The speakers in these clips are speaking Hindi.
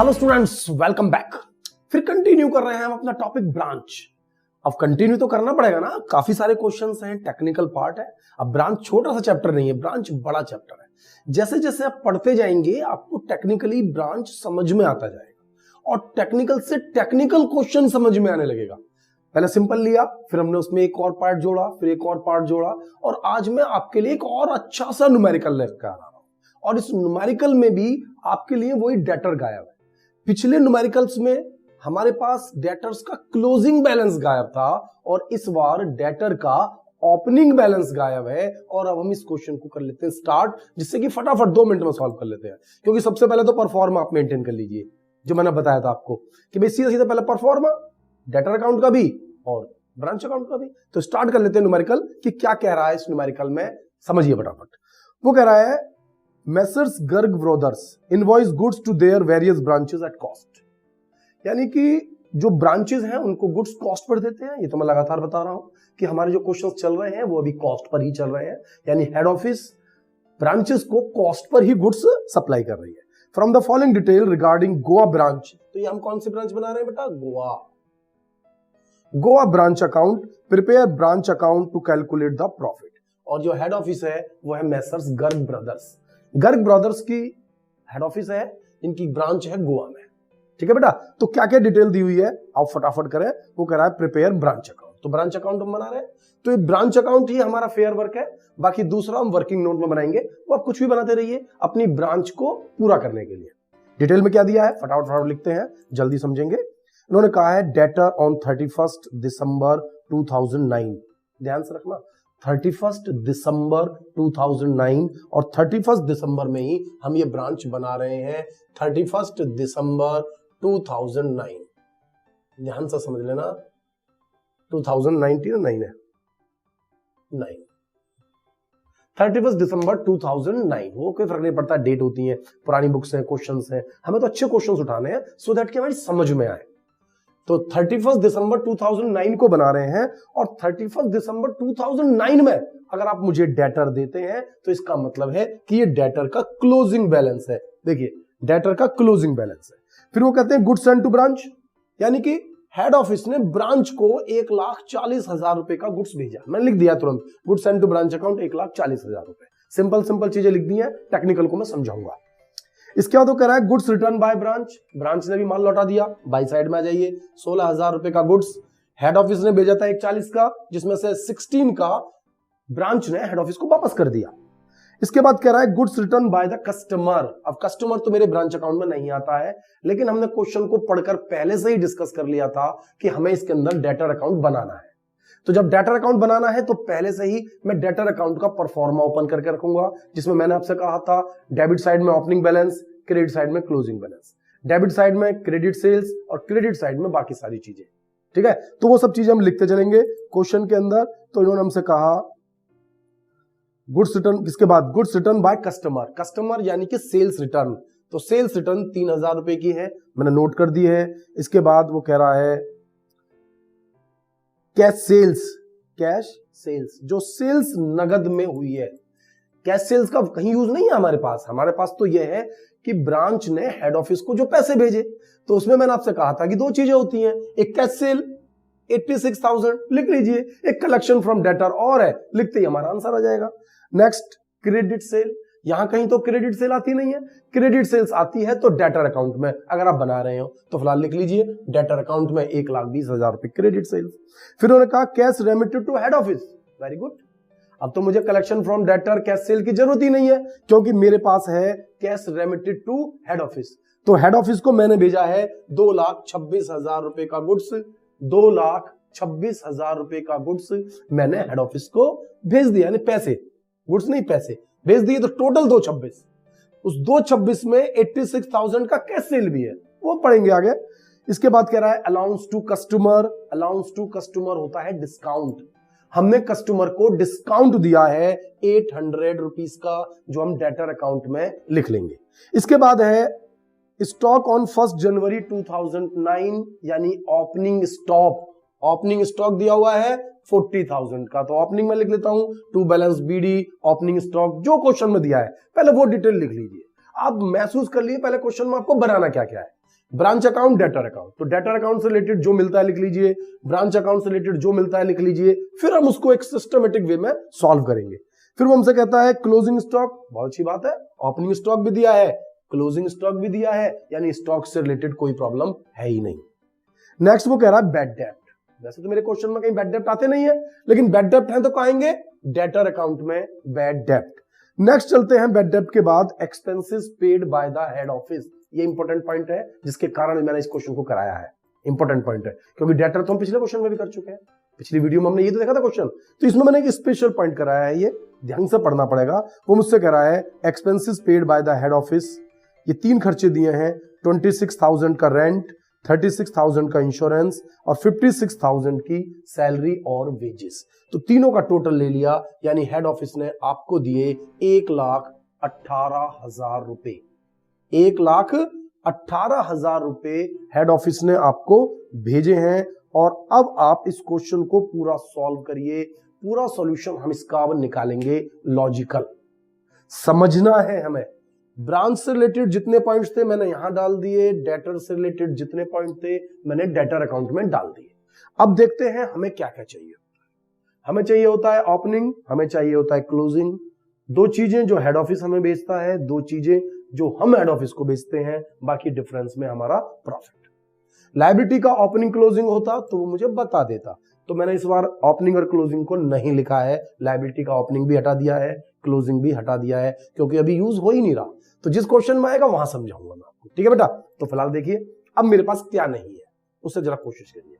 Hello students, welcome back. फिर कंटिन्यू कर रहे हैं हम अपना टॉपिक ब्रांच। अब कंटिन्यू तो करना पड़ेगा ना, काफी सारे क्वेश्चंस हैं, टेक्निकल पार्ट है। अब ब्रांच छोटा सा चैप्टर नहीं है, ब्रांच बड़ा चैप्टर है। जैसे जैसे आप पढ़ते जाएंगे आपको टेक्निकली ब्रांच समझ में आता जाएगा और टेक्निकल से टेक्निकल क्वेश्चन समझ में आने लगेगा। पहले सिंपल लिया, फिर हमने उसमें एक और पार्ट जोड़ा, फिर एक और पार्ट जोड़ा, और आज मैं आपके लिए एक और अच्छा सा न्यूमेरिकल लेकर आ रहा हूं। और इस न्यूमेरिकल में भी आपके लिए वही डेटर गायब है। पिछले न्यूमेरिकल्स में हमारे पास डेटर्स का क्लोजिंग बैलेंस गायब था और इस बार डेटर का ओपनिंग बैलेंस गायब है। और अब हम इस क्वेश्चन को कर लेते हैं स्टार्ट, जिससे कि फटाफट 2 मिनट में सॉल्व कर लेते हैं। क्योंकि सबसे पहले तो परफॉर्मा आप मेंटेन कर लीजिए, जो मैंने बताया था आपको कि भाई सीधा सीधा पहले परफॉर्मा, डेटर अकाउंट का भी और ब्रांच अकाउंट का भी। तो स्टार्ट कर लेते हैं न्यूमेरिकल कि क्या कह रहा है इस न्यूमेरिकल में, समझिए फटाफट। वो कह रहा है messrs Garg brothers invoice goods to their various branches at cost. यानी कि जो ब्रांचेस हैं उनको गुड्स कॉस्ट पर देते हैं। ये तो मैं लगातार बता रहा हूं कि हमारे जो क्वेश्चंस चल रहे हैं वो अभी कॉस्ट पर ही चल रहे हैं। यानी हेड ऑफिस ब्रांचेस को कॉस्ट पर ही गुड्स सप्लाई कर रही है। From the following detail regarding Goa branch, तो ये हम कौन सी ब्रांच बना रहे हैं बेटा? Goa branch account, prepare branch account to calculate the profit. और जो हेड ऑफिस है वो है messrs Garg brothers. Garg brothers की हेड ऑफिस है, इनकी ब्रांच है गोवा में। ठीक है बेटा, तो क्या क्या डिटेल दी हुई है आप फटाफट करें। वो कह रहा है प्रिपेयर ब्रांच अकाउंट, तो ब्रांच अकाउंट हम बना रहे हैं। तो ये ब्रांच अकाउंट ही हमारा फेयर वर्क है, बाकी दूसरा हम वर्किंग नोट में बनाएंगे। वो आप कुछ भी बनाते रहिए अपनी ब्रांच को पूरा करने के लिए। डिटेल में क्या दिया है फटाफट फटाफट लिखते हैं, जल्दी समझेंगे। उन्होंने कहा है डेटर ऑन 31 दिसंबर 2009। ध्यान से रखना, 31 दिसंबर 2009, और 31 दिसंबर में ही हम ये ब्रांच बना रहे हैं। 31 दिसंबर 2009, ध्यान से समझ लेना। 2019 9 है, 9 31 दिसंबर 2009। वो कोई फर्क नहीं पड़ता, डेट होती है, पुरानी बुक्स हैं, क्वेश्चंस हैं, हमें तो अच्छे क्वेश्चंस उठाने हैं सो दैट कि हमारी समझ में आए। तो 31 दिसंबर 2009 को बना रहे हैं, और 31 दिसंबर 2009 में अगर आप मुझे डेटर देते हैं तो इसका मतलब है कि ये डेटर का क्लोजिंग बैलेंस है। देखिए, डेटर का क्लोजिंग बैलेंस है। फिर वो कहते हैं गुड्स सेंट टू ब्रांच, यानी कि हेड ऑफिस ने ब्रांच को 1,40,000 रुपए का गुड्स भेजा। मैंने लिख दिया तुरंत, goods sent to branch account 1,40,000 रुपए। सिंपल सिंपल चीजें लिख दी है, टेक्निकल को मैं समझाऊंगा। इसके बाद वो कह रहा है goods return by branch, branch ने भी माल लौटा दिया। बाई साइड में आ जाइए, 16,000 रुपए का गुड्स हेड ऑफिस ने भेजा था 1,40 का, जिसमें से 16 का ब्रांच ने हेड ऑफिस को वापस कर दिया। इसके बाद कह रहा है goods return by the customer. अब कस्टमर तो मेरे ब्रांच अकाउंट में नहीं आता है, लेकिन हमने क्वेश्चन को पढ़कर पहले से ही डिस्कस कर लिया था कि हमें इसके अंदर डेटर अकाउंट बनाना है। तो जब डेटर अकाउंट बनाना है तो पहले से ही मैं डेटर अकाउंट का परफॉर्मा ओपन करके रखूंगा, जिसमें मैंने आपसे कहा था डेबिट साइड में ओपनिंग बैलेंस, क्रेडिट साइड में क्लोजिंग बैलेंस, डेबिट साइड में क्रेडिट सेल्स और क्रेडिट साइड में बाकी सारी चीजें। ठीक है, तो वो सब चीजें हम लिखते चलेंगे क्वेश्चन के अंदर। तो इन्होंने हमसे कहा गुड्स रिटर्न, किसके बाद goods return by customer, customer यानी कि सेल्स रिटर्न। तो सेल्स रिटर्न 3,000 रुपए की है, मैंने नोट कर दी है। इसके बाद वो कह रहा है कैश सेल्स, कैश सेल्स जो सेल्स नगद में हुई है। कैश सेल्स का कहीं यूज नहीं है हमारे पास। हमारे पास तो यह है कि ब्रांच ने हेड ऑफिस को जो पैसे भेजे, तो उसमें मैंने आपसे कहा था कि 2 चीजें होती हैं, एक कैश सेल 86,000 लिख लीजिए, एक कलेक्शन फ्रॉम डेटर और है, लिखते ही हमारा आंसर आ जाएगा। नेक्स्ट क्रेडिट सेल, यहां कहीं तो क्रेडिट सेल आती नहीं है, क्रेडिट सेल्स आती है तो डेटर अकाउंट में अगर आप बना रहे हो तो फिलहाल लिख लीजिए डेटर अकाउंट में 1,20,000 रुपए क्रेडिट सेल्स। फिर उन्होंने कहा cash remitted to head office, very good. अब तो मुझे collection from debtor cash sale की जरूरत ही नहीं है, क्योंकि मेरे पास है cash remitted to head office. तो हेड ऑफिस को मैंने भेजा है 2,26,000 रुपए का गुड्स, 2,26,000 रुपए का गुड्स मैंने हेड ऑफिस को भेज दिया, यानी पैसे, गुड्स नहीं पैसे भेज दिए, तो टोटल 226। उस 226 में 86,000 का कैश सेल भी है, वो पढ़ेंगे आगे। इसके बाद कह रहा है allowance to customer, allowance to customer होता है डिस्काउंट। हमने कस्टमर को डिस्काउंट दिया है 800 रुपीस का, जो हम डेटर अकाउंट में लिख लेंगे। इसके बाद है स्टॉक ऑन 1 जनवरी 2009, यानी ओपनिंग स्टॉक। ओपनिंग स्टॉक दिया हुआ है 40,000 का, तो ओपनिंग में लिख लेता हूं to balance BD opening stock, जो क्वेश्चन में दिया है पहले वो डिटेल लिख लीजिए। आप महसूस कर लिए पहले क्वेश्चन में आपको बनाना क्या क्या है। ब्रांच अकाउंट, डेटर अकाउंट, तो डेटर अकाउंट से रिलेटेड जो मिलता है लिख लीजिए, ब्रांच अकाउंट से रिलेटेड जो मिलता है लिख लीजिए, फिर हम उसको एक सिस्टमेटिक वे में सॉल्व करेंगे। फिर वो हमसे कहता है क्लोजिंग स्टॉक, बहुत अच्छी बात है, ओपनिंग स्टॉक भी दिया है, क्लोजिंग स्टॉक भी दिया है, यानी स्टॉक से रिलेटेड कोई प्रॉब्लम है ही नहीं। नेक्स्ट वो कह रहा है बैड डेप्ट, वैसे तो मेरे क्वेश्चन में कहीं बैड डेप्ट आते नहीं है, लेकिन बैड डेप्ट है तो कहेंगे डेटर अकाउंट में बैड डेप्ट। नेक्स्ट चलते हैं बैड डेप्ट के बाद expenses paid by the head office, ये इंपॉर्टेंट पॉइंट है जिसके कारण मैंने इस क्वेश्चन को कराया है, इंपॉर्टेंट पॉइंट है, क्योंकि डेटर तो हम पिछले क्वेश्चन में भी कर चुके हैं, पिछली वीडियो में हमने ये तो देखा था क्वेश्चन, तो इसमें मैंने एक स्पेशल पॉइंट कराया है, ये ध्यान से पढ़ना पड़ेगा। वो मुझसे कह रहा है expenses paid by the head office, ये 3 खर्चे दिए हैं, 26,000 का रेंट, 36,000 का इंश्योरेंस और 56,000 की सैलरी और वेजेस, तो तीनों का टोटल ले लिया, यानी हेड ऑफिस ने आपको दिए 1,18,000 रुपए, 1,18,000 रुपए हेड ऑफिस ने आपको भेजे हैं। और अब आप इस क्वेश्चन को पूरा सॉल्व करिए, पूरा सॉल्यूशन हम इसका अब निकालेंगे लॉजिकल, समझना है हमें। ब्रांच से रिलेटेड जितने पॉइंट्स थे मैंने यहां डाल दिए, डेटर से रिलेटेड जितने पॉइंट थे मैंने डेटर अकाउंट में डाल दिए। अब देखते हैं हमें क्या क्या चाहिए। हमें चाहिए होता है ओपनिंग, हमें चाहिए होता है क्लोजिंग, 2 चीजें जो हेड ऑफिस हमें बेचता है, 2 चीजें जो हम हेड ऑफिस को बेचते हैं, बाकी डिफरेंस में हमारा प्रॉफिट। लायबिलिटी का ओपनिंग क्लोजिंग होता तो वो मुझे बता देता, तो मैंने इस बार ओपनिंग और क्लोजिंग को नहीं लिखा है, लायबिलिटी का ओपनिंग भी हटा दिया है, क्लोजिंग भी हटा दिया है, क्योंकि अभी यूज हो ही नहीं रहा, तो जिस क्वेश्चन में आएगा वहां समझाऊंगा मैं आपको, ठीक है बेटा। तो फिलहाल देखिए अब मेरे पास क्या नहीं है उससे जरा कोशिश करिए।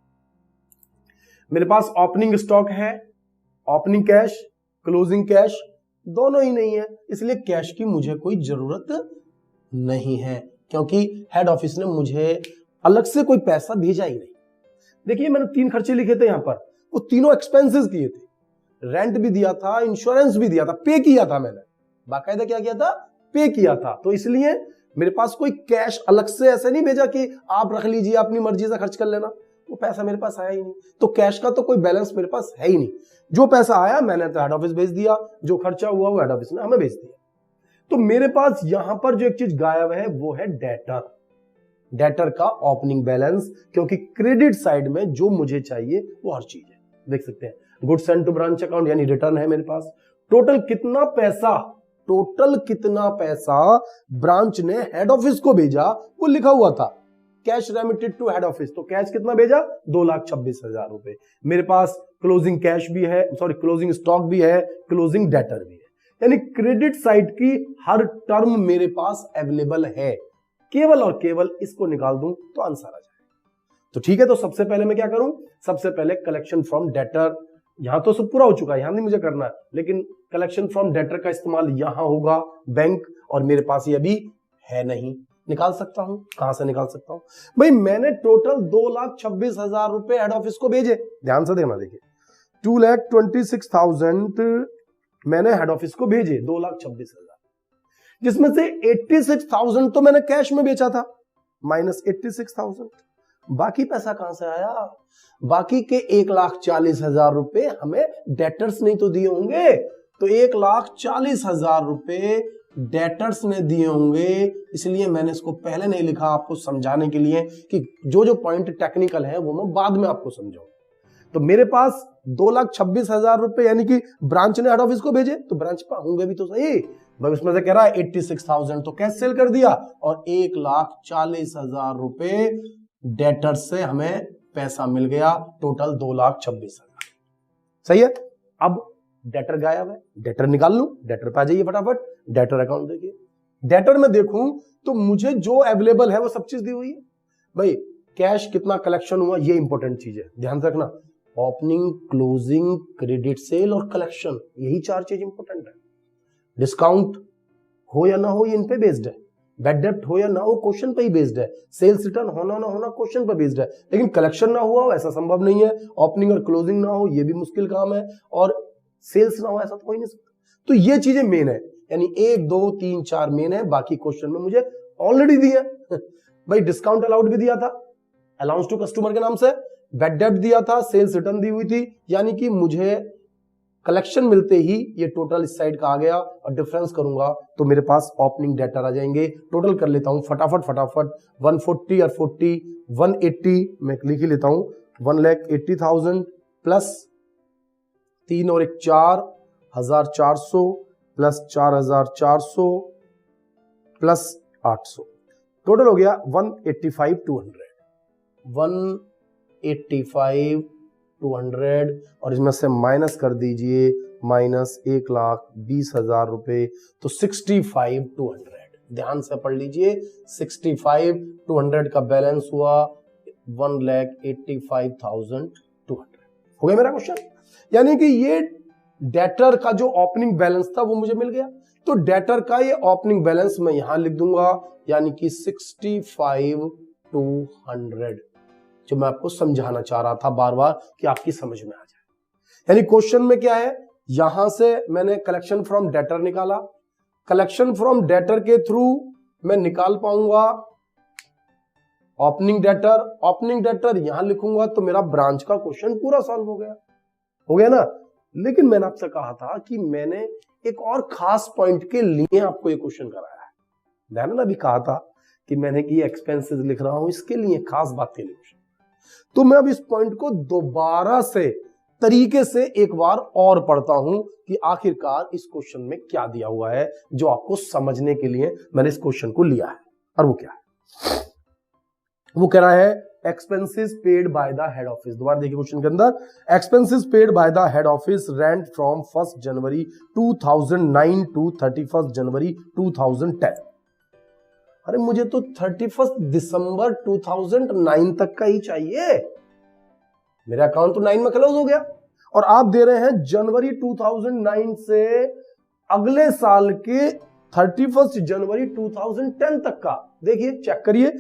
मेरे पास ओपनिंग स्टॉक है, ओपनिंग कैश, क्लोजिंग कैश दोनों ही नहीं है, इसलिए कैश की मुझे कोई जरूरत नहीं है, क्योंकि हेड ऑफिस ने मुझे अलग से कोई पैसा भेजा ही नहीं। देखिए मैंने 3 खर्चे लिखे थे यहां पर, वो तीनों एक्सपेंसेस किए थे, रेंट भी दिया था, इंश्योरेंस भी दिया था, पे किया था मैंने, बाकायदा क्या किया था, पे किया था, तो इसलिए मेरे पास कोई कैश अलग से ऐसे नहीं भेजा कि आप रख लीजिए अपनी मर्जी से खर्च कर लेना, वो पैसा मेरे पास आया ही नहीं, तो कैश का तो कोई बैलेंस मेरे पास है ही नहीं। जो पैसा आया मैंने तो हेड ऑफिस भेज दिया, जो खर्चा हुआ वो हेड ऑफिस ने हमें भेज दिया। तो मेरे पास यहां पर जो एक चीज गायब है वो है डेटर, डेटर का ओपनिंग बैलेंस, क्योंकि क्रेडिट साइड में जो मुझे चाहिए वो हर चीज है, देख सकते हैं goods sent to branch account यानी रिटर्न है मेरे पास, टोटल कितना पैसा ब्रांच ने हेड ऑफिस को भेजा वो लिखा हुआ था, cash remitted to head office, तो कैश कितना भेजा 2,26,000 रुपए। मेरे पास क्लोजिंग कैश भी है, सॉरी क्लोजिंग स्टॉक भी है, क्लोजिंग डेटर भी है, यानी क्रेडिट साइड की हर टर्म मेरे पास अवेलेबल है, केवल और केवल इसको निकाल दूं तो आंसर आ जाएगा। तो ठीक है, तो सबसे पहले मैं क्या करूं, सबसे पहले कलेक्शन फ्रॉम डेटर, यहां तो सब पूरा हो चुका है, यहां नहीं मुझे करना है, लेकिन कलेक्शन फ्रॉम डेटर का इस्तेमाल यहां होगा बैंक, और मेरे पास ये अभी है नहीं, निकाल सकता हूं, कहां से निकाल सकता हूं भाई, मैंने टोटल 2,26,000 रुपए हेड ऑफिस को भेजे, ध्यान से देखना, देखिए 2,26,000 मैंने हेड ऑफिस को भेजे, 2,26,000, जिसमें से 86,000 तो मैंने कैश में बेचा था, माइनस 86,000, बाकी पैसा कहां से आया, बाकी के 1,40,000 रुपए हमें डेटर्स नहीं तो दिए होंगे, तो 1,40,000 रुपए डेटर्स ने दिए होंगे, इसलिए मैंने इसको पहले नहीं लिखा आपको समझाने के लिए कि जो पॉइंट टेक्निकल है वो मैं बाद में आपको समझाऊं। तो मेरे पास 2,26,000 रुपए यानी कि ब्रांच ने हेड ऑफिस को भेजे, तो ब्रांच पर होंगे भी तो सही भाई, उसमें से कह रहा है 86,000 तो कैश सेल कर दिया, और 1,40,000 रुपए डेटर से हमें पैसा मिल गया, टोटल 2,26,000, सही है। अब डेटर गायब है, डेटर निकाल लूं, डेटर पे आ जाइए फटाफट, डेटर अकाउंट देखिए, डेटर में देखूं तो मुझे जो अवेलेबल है वो सब चीज दी हुई है भाई, कैश कितना कलेक्शन हुआ ये इंपॉर्टेंट चीज है, ध्यान रखना, ओपनिंग, क्लोजिंग, क्रेडिट सेल और कलेक्शन, यही 4 चीज इंपॉर्टेंट है। डिस्काउंट हो या ना हो ये इन पे बेस्ड है, बैड डेप्ट हो या ना हो क्वेश्चन पे ही बेस्ड है, सेल्स रिटर्न होना ना होना क्वेश्चन पे बेस्ड है, लेकिन कलेक्शन ना हुआ हो ऐसा संभव नहीं है, ओपनिंग और क्लोजिंग ना हो ये भी मुश्किल काम है, और सेल्स ना हो ऐसा तो हो ही नहीं सकता। तो ये चीजें मेन है, यानी 1 2 3 4 मेन है, बाकी क्वेश्चन में मुझे ऑलरेडी दिया भाई, डिस्काउंट अलाउड भी दिया था अलाउंस टू कस्टमर के नाम से, बैड डेप्ट दिया था, सेल्स रिटर्न दी हुई थी, यानी कि मुझे कलेक्शन मिलते ही ये टोटल इस साइड का आ गया और डिफरेंस करूंगा तो मेरे पास ओपनिंग डेटर आ जाएंगे। टोटल कर लेता हूं फटाफट 140 और 40 180 मैं लिख ही लेता हूं 1,80,000 प्लस 3 और 1 4,400 प्लस 4,400 प्लस 800 टोटल हो गया 185,200 और इसमें से माइनस कर दीजिए माइनस 1,20,000 रुपए तो 65,200। ध्यान से पढ़ लीजिए 65,200 का बैलेंस हुआ 1,85,200। हो गया मेरा क्वेश्चन। यानी कि ये डेटर का जो ओपनिंग बैलेंस था वो मुझे मिल गया। तो डेटर का ये ओपनिंग बैलेंस मैं यहां लिख दूंगा यानी कि 65,200 जो मैं आपको समझाना चाह रहा था बार बार कि आपकी समझ में आ जाए। यानी क्वेश्चन में क्या है, यहां से मैंने कलेक्शन फ्रॉम डेटर निकाला, कलेक्शन फ्रॉम डेटर के थ्रू मैं निकाल पाऊंगा ओपनिंग डेटर। ओपनिंग डेटर यहां लिखूंगा तो मेरा ब्रांच का क्वेश्चन पूरा सॉल्व हो गया ना। लेकिन मैंने आपसे कहा था कि मैंने एक और खास पॉइंट के लिए आपको ये क्वेश्चन कराया है। ध्यान ना, अभी कहा था कि मैंने कि एक्सपेंसेस लिख रहा हूं इसके लिए, खास बात के लिए। तो मैं अब इस पॉइंट को दोबारा से तरीके से एक बार और पढ़ता हूं कि आखिरकार इस क्वेश्चन में क्या दिया हुआ है, जो आपको समझने के लिए मैंने इस क्वेश्चन को लिया है। और वो क्या है, वो कह रहा है expenses paid by the head office. दोबारा देखिए क्वेश्चन के अंदर, expenses paid by the head office rent from 1 January 2009 to 31 January 2010। अरे मुझे तो 31 दिसंबर 2009 तक का ही चाहिए, मेरा अकाउंट तो 9 में क्लोज हो गया। और आप दे रहे हैं जनवरी 2009 से अगले साल के 31 जनवरी 2010 तक का। देखिए चेक करिए,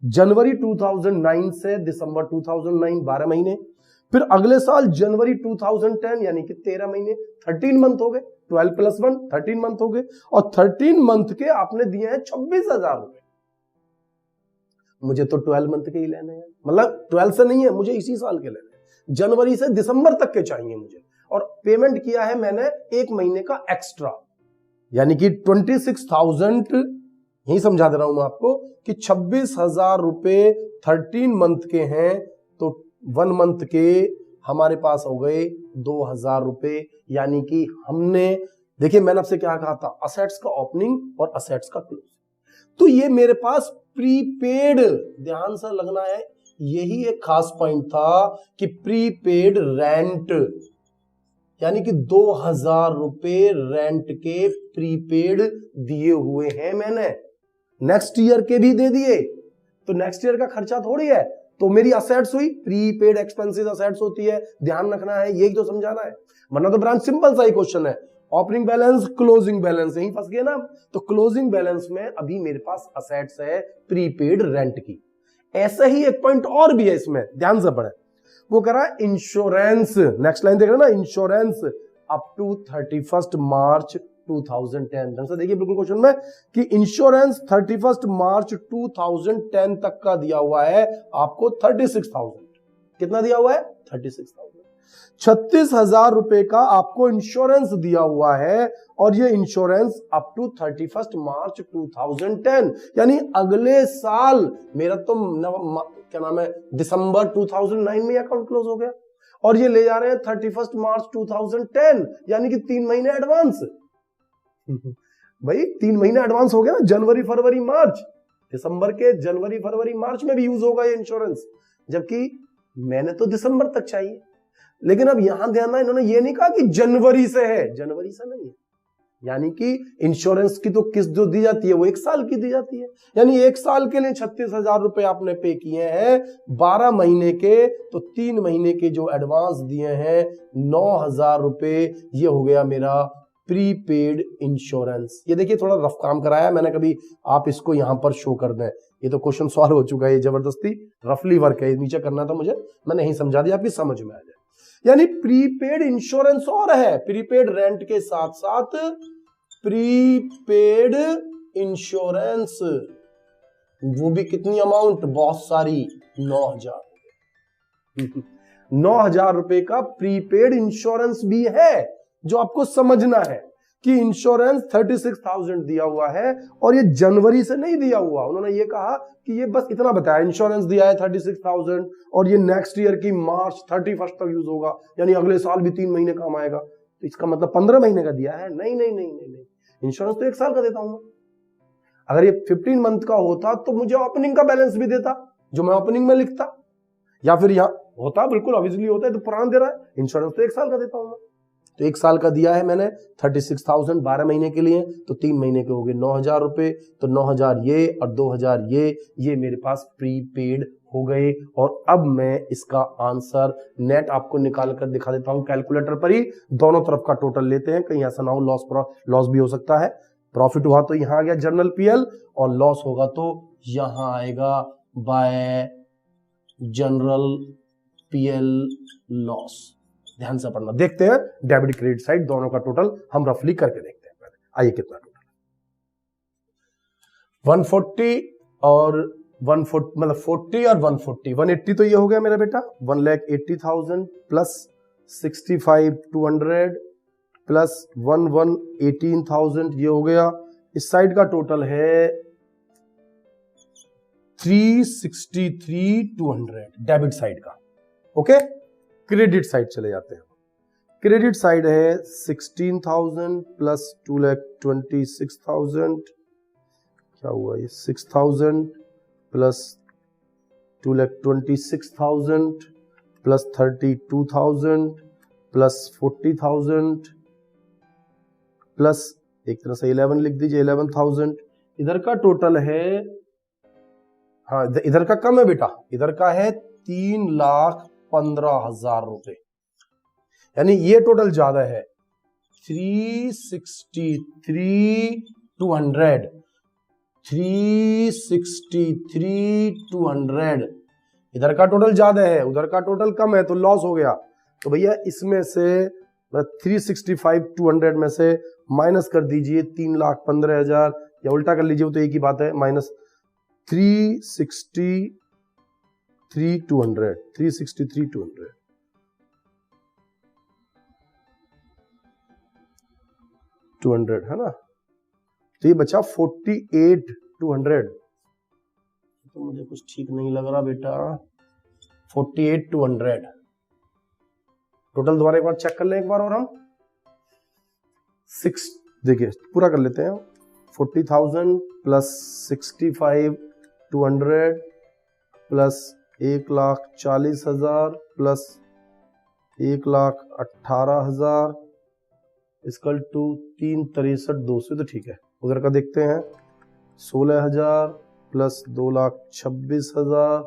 जनवरी 2009 से दिसंबर 2009 12 महीने, फिर अगले साल जनवरी 2010 यानी कि 13 महीने, 13 मंथ हो गए, 12 + 1 13 मंथ हो गए। और 13 मंथ के आपने दिए हैं 26,000 रुपए। मुझे तो 12 मंथ के ही लेने हैं, मतलब 12 से नहीं है, मुझे इसी साल के लेने हैं, जनवरी से दिसंबर तक के चाहिए मुझे। और पेमेंट किया है मैंने 1 महीने का एक्स्ट्रा, यानी कि 26,000, यही समझा दे रहा हूं मैं आपको कि 26,000 रुपए 13 मंथ के हैं, तो 1 मंथ के हमारे पास हो गए 2,000 रुपए। यानी कि हमने, देखिए मैंने आपसे क्या कहा था, असेट्स का ओपनिंग और असेट्स का क्लोज। तो ये मेरे पास प्रीपेड, ध्यान से लगना है, यही एक खास पॉइंट था कि प्रीपेड रेंट, यानी कि 2,000 रुपए रेंट के प्रीपेड दिए हुए हैं मैंने, नेक्स्ट ईयर के भी दे दिए, तो नेक्स्ट ईयर का खर्चा थोड़ी है, तो मेरी असेट्स हुई, प्रीपेड एक्सपेंसेस असेट्स होती है, ध्यान रखना है, यही तो समझाना है। वरना तो ब्रांच सिंपल सा ही क्वेश्चन है, ओपनिंग बैलेंस क्लोजिंग बैलेंस, यही फंस गए ना। तो क्लोजिंग बैलेंस में अभी मेरे पास असेट्स है प्रीपेड रेंट की। ऐसा ही एक पॉइंट और भी है इसमें, ध्यान से पढ़े, वो कह रहा है इंश्योरेंस, नेक्स्ट लाइन देख रहे हैं ना, इंश्योरेंस अप टू 31 मार्च 2010। ढंग से देखिए बिल्कुल क्वेश्चन में कि इंश्योरेंस 31 मार्च 2010 तक का दिया हुआ है आपको 36,000। कितना दिया हुआ है? 36,000। 36,000 रुपए का आपको इंश्योरेंस दिया हुआ है, और ये इंश्योरेंस अप टू 31 मार्च 2010, यानी अगले साल मेरा तो क्या नाम है, दिसंबर 2009 में अकाउंट क्लोज हो गया, और ये ले जा रहे हैं 31 मार्च 2010, यानी कि 3 महीने एडवांस। भाई 3 महीने एडवांस हो गया ना, जनवरी फरवरी मार्च, दिसंबर के जनवरी फरवरी मार्च में भी यूज होगा ये इंश्योरेंस, जबकि मैंने तो दिसंबर तक चाहिए। लेकिन अब यहां ध्यान है, इन्होंने ये नहीं कहा कि जनवरी से है, जनवरी से नहीं है, यानी कि इंश्योरेंस की तो किस्त जो दी जाती है वो 1 साल की दी जाती है, यानी 1 साल के लिए 36,000 रुपए आपने पे किए हैं, 12 महीने के, तो 3 महीने के जो एडवांस दिए हैं 9,000 रुपए, ये हो गया मेरा प्रीपेड इंश्योरेंस। ये देखिए थोड़ा रफ काम कराया मैंने, कभी आप इसको यहां पर शो कर दें, ये तो क्वेश्चन सॉल्व हो चुका है, ये जबरदस्ती रफली वर्क है, नीचे करना था मुझे, मैंने यही समझा दिया, आपकी समझ में आ जाए। यानी प्रीपेड इंश्योरेंस और है, प्रीपेड रेंट के साथ साथ प्रीपेड इंश्योरेंस, वो भी कितनी अमाउंट, बहुत सारी, 9,000 9,000 रुपए का प्रीपेड इंश्योरेंस भी है। जो आपको समझना है कि इंश्योरेंस 36,000 दिया हुआ है और ये जनवरी से नहीं दिया हुआ। उन्होंने ये कहा कि ये बस इतना बताया, इंश्योरेंस दिया है 36,000 और ये नेक्स्ट ईयर की मार्च 31 तक यूज होगा, यानी अगले साल भी 3 महीने काम आएगा। तो इसका मतलब 15 महीने का दिया है? नहीं नहीं नहीं नहीं नहीं, इंश्योरेंस तो 1 साल का देता हूं। अगर ये 15 मंथ का होता तो मुझे ओपनिंग का बैलेंस भी देता, जो मैं ओपनिंग में लिखता, या फिर यहां होता, बिल्कुल ऑब्वियसली होता है, तो पुराना दे रहा है। इंश्योरेंस तो 1 साल का देता हूं मैं, तो 1 साल का दिया है मैंने 36,000 12 महीने के लिए, तो 3 महीने के हो गए 9,000 रुपए, तो 9,000 ये और 2,000 ये मेरे पास प्रीपेड हो गए। और अब मैं इसका आंसर नेट आपको निकाल कर दिखा देता हूं कैलकुलेटर पर ही। दोनों तरफ का टोटल लेते हैं, कहीं ऐसा ना हो लॉस भी हो सकता है। प्रॉफिट हुआ तो यहां आ गया जनरल पीएल, और लॉस होगा तो यहां आएगा बाय जनरल पीएल लॉस। ध्यान से पढ़ना। देखते हैं डेबिट क्रेडिट साइड दोनों का टोटल हम रफली करके देखते हैं पहले। आइए कितना टोटल, 140 और 140, मतलब 40 और 140, 180 तो ये हो गया मेरा बेटा, 1,80,000 प्लस 65,200 प्लस 1,18,000 ये हो गया। इस साइड का टोटल है 363,200 डेबिट साइड का। ओके, क्रेडिट साइड चले जाते हैं। क्रेडिट साइड है 16,000 प्लस 2,26,000, क्या हुआ ये, 6,000 प्लस 2,26,000 प्लस 32,000 प्लस 40,000 प्लस एक तरह से 11 लिख दीजिए, 11,000। इधर का टोटल है, हाँ इधर का कम है बेटा, इधर का है 3,15,000 रुपए, यानी ये टोटल ज्यादा है 363,200, 363,200। इधर का टोटल ज्यादा है, उधर का टोटल कम है, तो लॉस हो गया। तो भैया इसमें से 365,200 में से माइनस कर दीजिए 3,15,000, या उल्टा कर लीजिए तो एक ही बात है, माइनस 363,200, 363,200 है ना। तो ये बचा 48,200। तो मुझे कुछ ठीक नहीं लग रहा बेटा, 48,200 टोटल। दोबारा एक बार चेक कर लें एक बार, और हम 6 देखिए पूरा कर लेते हैं। 40,000 plus 65,200 plus 1,40,000 plus 1,18,000 equal to 3,63,200। तो ठीक है, उधर का देखते हैं। 16,000 प्लस 2,26,000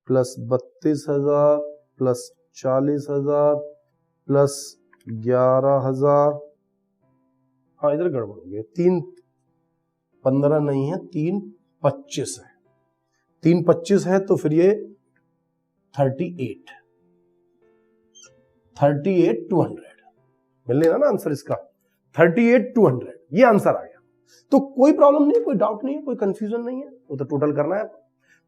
प्लस 32,000 प्लस 40,000 प्लस 11,000। हाँ इधर गड़बड़ हो गया, 3,15 नहीं है, 3,25 है, 3,25 है, तो फिर ये 38,200 मिल लेगा ना आंसर इसका, 38,200 ये आंसर आ गया। तो कोई प्रॉब्लम नहीं है, कोई डाउट नहीं है, कोई कंफ्यूजन नहीं है, वो तो टोटल करना है।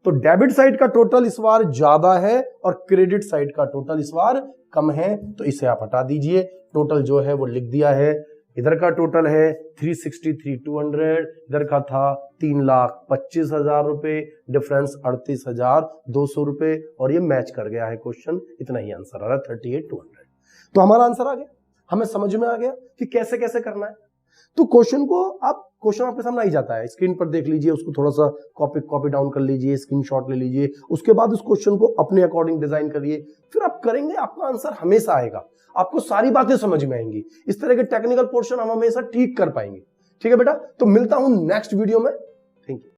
तो डेबिट साइड का टोटल इस बार ज्यादा है और क्रेडिट साइड का टोटल इस बार कम है, तो इसे आप हटा दीजिए। टोटल जो है वो लिख दिया है। इधर का टोटल है 363,200, इधर का था 3,25,000 रुपए, डिफरेंस 38,200 रुपए, और ये मैच कर गया है क्वेश्चन। इतना ही आंसर आ रहा है 38,200। तो हमारा आंसर आ गया, हमें समझ में आ गया कि कैसे कैसे करना है। तो क्वेश्चन को आप, क्वेश्चन आपके सामने आई जाता है, स्क्रीन पर देख लीजिए, उसको थोड़ा सा कॉपी डाउन कर लीजिए, स्क्रीनशॉट ले लीजिए, उसके बाद उस क्वेश्चन को अपने अकॉर्डिंग डिजाइन करिए, फिर आप करेंगे, आपका आंसर हमेशा आएगा, आपको सारी बातें समझ में आएंगी। इस तरह के टेक्निकल पोर्शन हम हमेशा ठीक कर पाएंगे। ठीक है बेटा, तो मिलता हूं नेक्स्ट वीडियो में। Thank you.